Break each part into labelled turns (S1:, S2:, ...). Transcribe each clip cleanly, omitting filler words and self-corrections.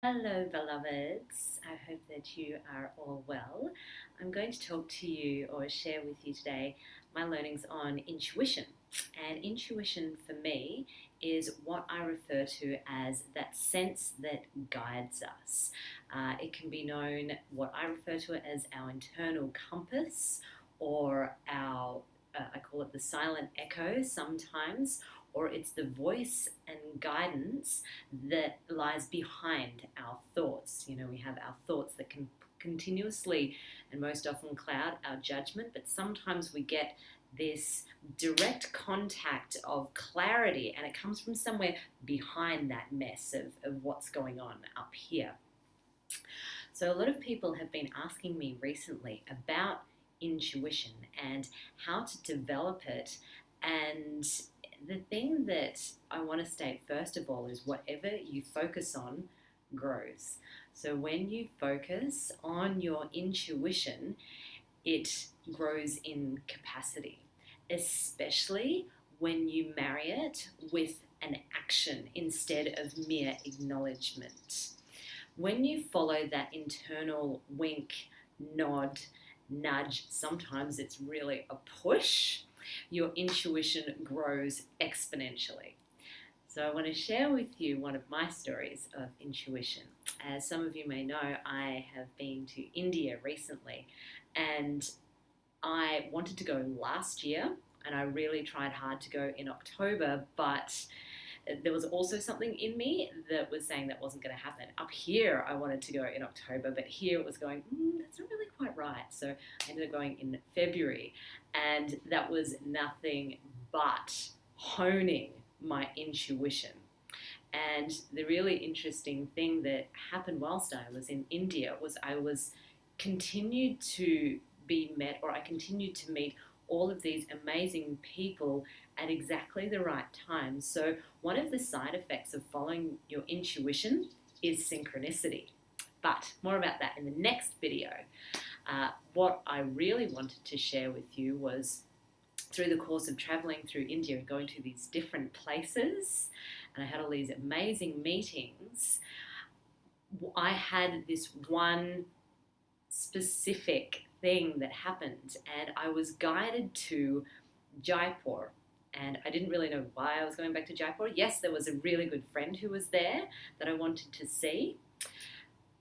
S1: Hello, beloveds. I hope that you are all well. I'm going to talk to you or share with you today my learnings on intuition. And intuition for me is what I refer to as that sense that guides us. It can be known, what I refer to it as our internal compass or I call it the silent echo sometimes, or it's the voice and guidance that lies behind our thoughts. We have our thoughts that can continuously and most often cloud our judgment, but sometimes we get this direct contact of clarity, and it comes from somewhere behind that mess of what's going on up here. So, a lot of people have been asking me recently about intuition and how to develop it. And the thing that I want to state first of all is whatever you focus on grows. So, when you focus on your intuition, it grows in capacity, especially when you marry it with an action instead of mere acknowledgement. When you follow that internal wink, nod, nudge, sometimes it's really a push, your intuition grows exponentially. So I want to share with you one of my stories of intuition. As some of you may know, I have been to India recently, and I wanted to go last year, and I really tried hard to go in October, but there was also something in me that was saying that wasn't going to happen. Up here, I wanted to go in October, but here it was going, that's not really quite right. So I ended up going in February, and that was nothing but honing my intuition. And the really interesting thing that happened whilst I was in India was I continued to be met, or I continued to meet all of these amazing people at exactly the right time. So one of the side effects of following your intuition is synchronicity. But more about that in the next video. What I really wanted to share with you was, through the course of traveling through India and going to these different places, and I had all these amazing meetings, I had this one specific thing that happened, and I was guided to Jaipur. And I didn't really know why I was going back to Jaipur. Yes, there was a really good friend who was there that I wanted to see.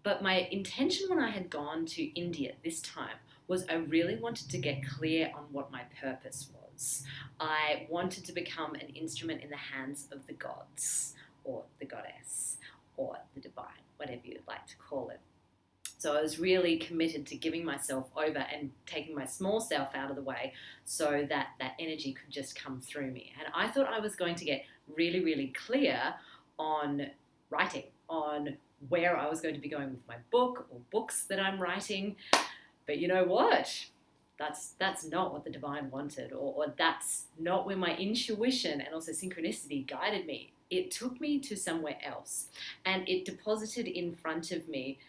S1: But my intention when I had gone to India this time was I really wanted to get clear on what my purpose was. I wanted to become an instrument in the hands of the gods, or the goddess, or the divine, whatever you'd like to call it. So I was really committed to giving myself over and taking my small self out of the way so that that energy could just come through me. And I thought I was going to get really, really clear on writing, on where I was going to be going with my book or books that I'm writing. But you know what? That's not what the divine wanted, or that's not where my intuition and also synchronicity guided me. It took me to somewhere else, and it deposited in front of me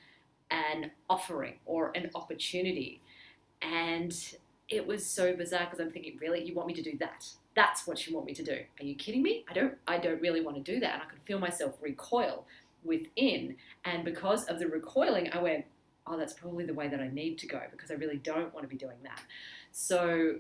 S1: an offering or an opportunity. And it was so bizarre because I'm thinking, really, you want me to do that? That's what you want me to do? Are you kidding me? I don't really want to do that. And I could feel myself recoil within. And because of the recoiling, I went, oh, that's probably the way that I need to go, because I really don't want to be doing that. So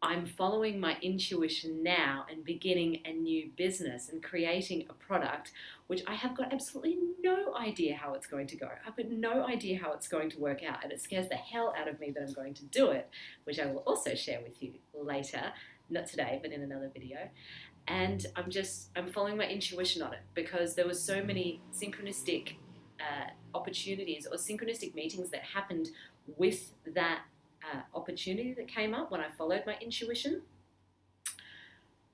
S1: I'm following my intuition now and beginning a new business and creating a product which I have got absolutely no idea how it's going to go. I've got no idea how it's going to work out, and it scares the hell out of me that I'm going to do it, which I will also share with you later, not today, but in another video. And I'm following my intuition on it, because there were so many synchronistic opportunities or synchronistic meetings that happened with that opportunity that came up when I followed my intuition,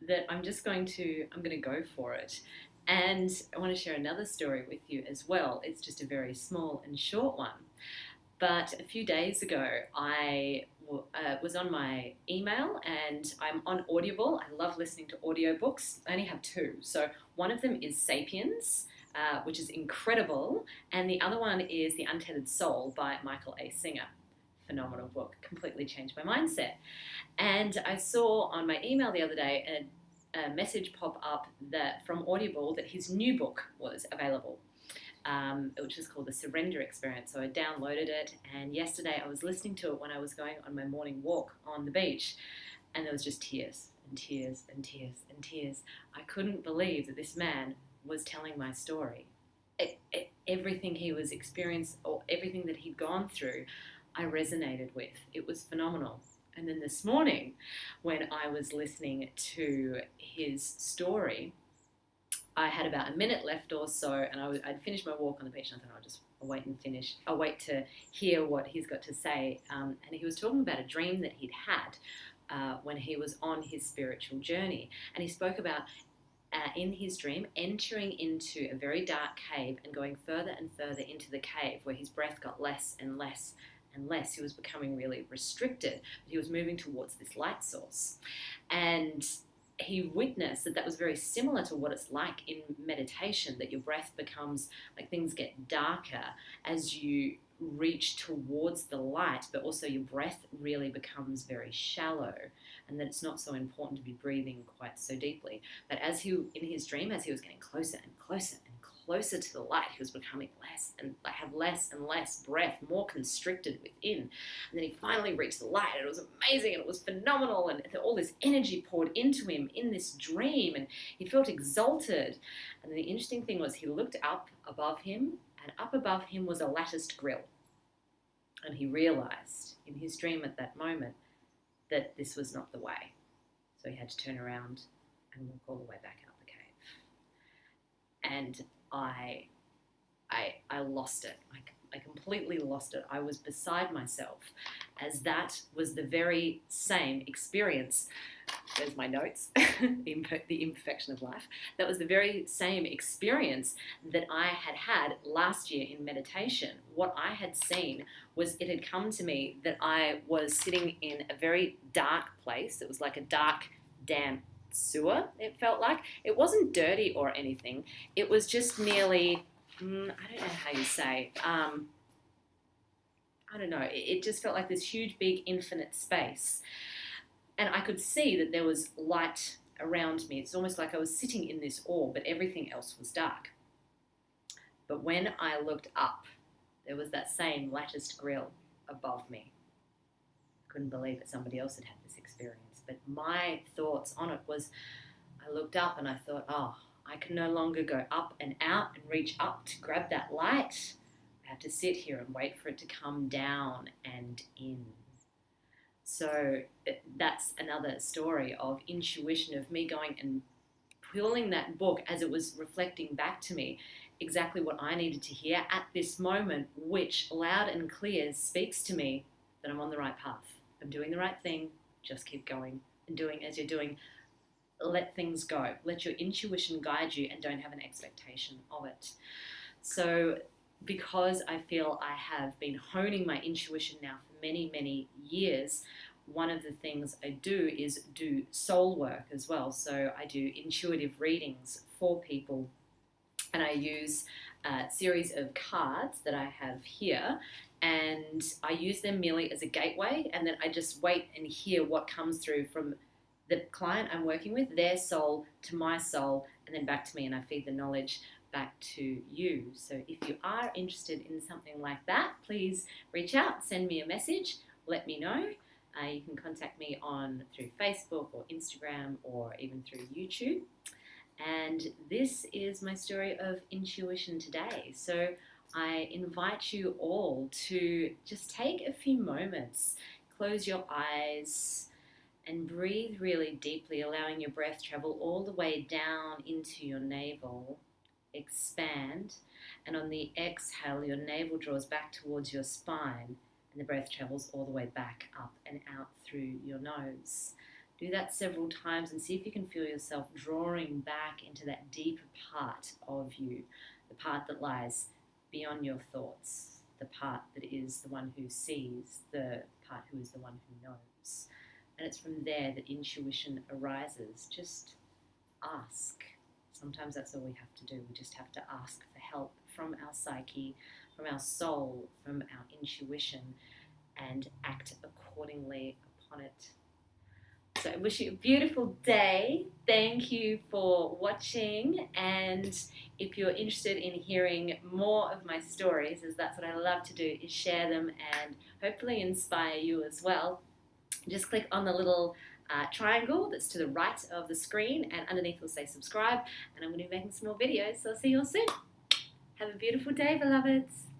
S1: that I'm going to go for it. And I want to share another story with you as well. It's just a very small and short one. But a few days ago, I was on my email, and I'm on Audible. I love listening to audiobooks. I only have two. So one of them is Sapiens, which is incredible. And the other one is The Untethered Soul by Michael A. Singer. Phenomenal book, completely changed my mindset. And I saw on my email the other day a message pop up that from Audible that his new book was available. which is called the Surrender Experience. So I downloaded it, and yesterday I was listening to it when I was going on my morning walk on the beach, and there was just tears and tears and tears and tears. I couldn't believe that this man was telling my story. Everything he was experiencing, or everything that he'd gone through, I resonated with. It was phenomenal. And then this morning, when I was listening to his story, I had about a minute left or so, and I'd finished my walk on the beach, and I thought I'll wait to hear what he's got to say. And he was talking about a dream that he'd had when he was on his spiritual journey. And he spoke about, in his dream, entering into a very dark cave and going further and further into the cave, where his breath got less and less and less. He was becoming really restricted, but he was moving towards this light source. And he witnessed that was very similar to what it's like in meditation, that your breath becomes, like, things get darker as you reach towards the light, but also your breath really becomes very shallow, and that it's not so important to be breathing quite so deeply. But in his dream, as he was getting closer and closer and closer to the light, he was becoming less and less breath, more constricted within. And then he finally reached the light, and it was amazing, and it was phenomenal, and all this energy poured into him in this dream, and he felt exalted. And the interesting thing was, he looked up above him, and up above him was a latticed grill. And he realized in his dream at that moment that this was not the way. So he had to turn around and walk all the way back out the cave. And I lost it. I completely lost it. I was beside myself, as that was the very same experience. There's my notes, the imperfection of life. That was the very same experience that I had last year in meditation. What I had seen was, it had come to me that I was sitting in a very dark place. It was like a dark, damp sewer, it felt like. It wasn't dirty or anything. It was just merely, I don't know how you say, I don't know. It just felt like this huge, big, infinite space. And I could see that there was light around me. It's almost like I was sitting in this orb, but everything else was dark. But when I looked up, there was that same latticed grill above me. I couldn't believe that somebody else had had this experience. But my thoughts on it was, I looked up and I thought, I can no longer go up and out and reach up to grab that light. I have to sit here and wait for it to come down and in. So that's another story of intuition, of me going and pulling that book as it was reflecting back to me exactly what I needed to hear at this moment, which loud and clear speaks to me that I'm on the right path. I'm doing the right thing. Just keep going and doing as you're doing. Let things go. Let your intuition guide you, and don't have an expectation of it. So because I feel I have been honing my intuition now for many, many years, one of the things I do is do soul work as well. So I do intuitive readings for people, and I use a series of cards that I have here, and I use them merely as a gateway, and then I just wait and hear what comes through from the client I'm working with, their soul to my soul, and then back to me, and I feed the knowledge back to you. So if you are interested in something like that, please reach out, send me a message, let me know. You can contact me through Facebook or Instagram, or even through YouTube. And this is my story of intuition today. So I invite you all to just take a few moments, close your eyes, and breathe really deeply, allowing your breath to travel all the way down into your navel. Expand, and on the exhale, your navel draws back towards your spine, and the breath travels all the way back up and out through your nose. Do that several times and see if you can feel yourself drawing back into that deeper part of you, the part that lies beyond your thoughts, the part that is the one who sees, the part who is the one who knows. And it's from there that intuition arises. Just ask. Sometimes that's all we have to do. We just have to ask for help from our psyche, from our soul, from our intuition, and act accordingly upon it. So I wish you a beautiful day. Thank you for watching, and if you're interested in hearing more of my stories, as that's what I love to do, is share them and hopefully inspire you as well, just click on the little triangle that's to the right of the screen, and underneath will say subscribe, and I'm going to be making some more videos, so I'll see you all soon. Have a beautiful day, beloveds.